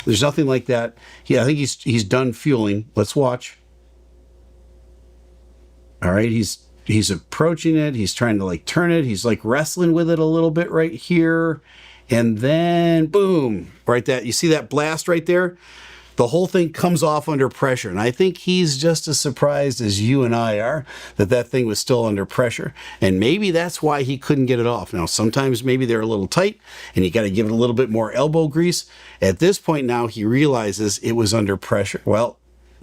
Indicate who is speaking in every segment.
Speaker 1: There's nothing like that. Yeah, I think he's done fueling. Let's watch. All right, he's approaching it. He's trying to like turn it. He's like wrestling with it a little bit right here. And then boom, right that, you see that blast right there? The whole thing comes off under pressure. And I think he's just as surprised as you and I are that that thing was still under pressure. And maybe that's why he couldn't get it off. Now, sometimes maybe they're a little tight and you got to give it a little bit more elbow grease. At this point now, he realizes it was under pressure. Well,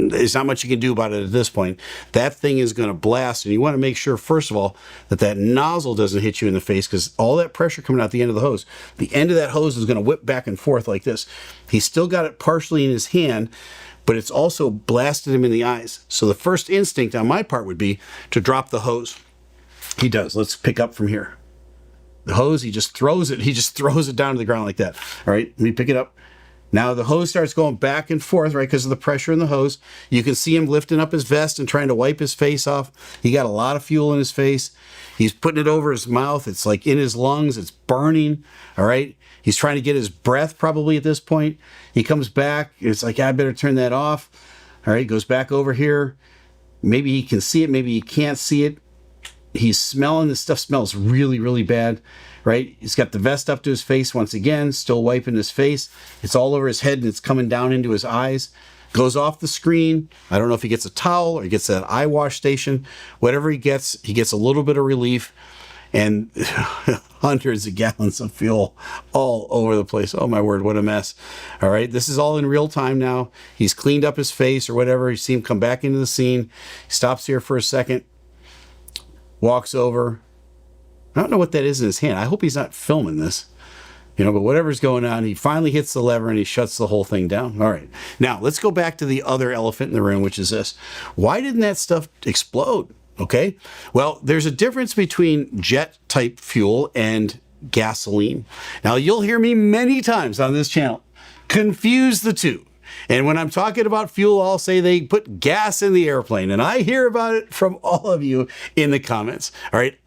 Speaker 1: there's not much you can do about it at this point. That thing is going to blast, and you want to make sure, first of all, that that nozzle doesn't hit you in the face, because all that pressure coming out the end of the hose, the end of that hose is going to whip back and forth like this. He's still got it partially in his hand, but it's also blasted him in the eyes. So the first instinct on my part would be to drop the hose. He does. Let's pick up from here. The hose, he just throws it. He just throws it down to the ground like that. All right, let me pick it up. Now the hose starts going back and forth, right, because of the pressure in the hose. You can see him lifting up his vest and trying to wipe his face off. He got a lot of fuel in his face. He's putting it over his mouth. It's like in his lungs. It's burning, all right? He's trying to get his breath probably at this point. He comes back. It's like, I better turn that off. All right, goes back over here. Maybe he can see it. Maybe he can't see it. He's smelling. This stuff smells really, really bad, right? He's got the vest up to his face once again, still wiping his face. It's all over his head and it's coming down into his eyes. Goes off the screen. I don't know if he gets a towel or he gets that eye wash station. Whatever he gets a little bit of relief, and hundreds of gallons of fuel all over the place. Oh my word, what a mess. All right, this is all in real time now. He's cleaned up his face or whatever. You see him come back into the scene. He stops here for a second. Walks over. I don't know what that is in his hand. I hope he's not filming this. You know, but whatever's going on, he finally hits the lever and he shuts the whole thing down. All right. Now, let's go back to the other elephant in the room, which is this. Why didn't that stuff explode? Okay. Well, there's a difference between jet type fuel and gasoline. Now, you'll hear me many times on this channel confuse the two. And when I'm talking about fuel, I'll say they put gas in the airplane. And I hear about it from all of you in the comments. All right.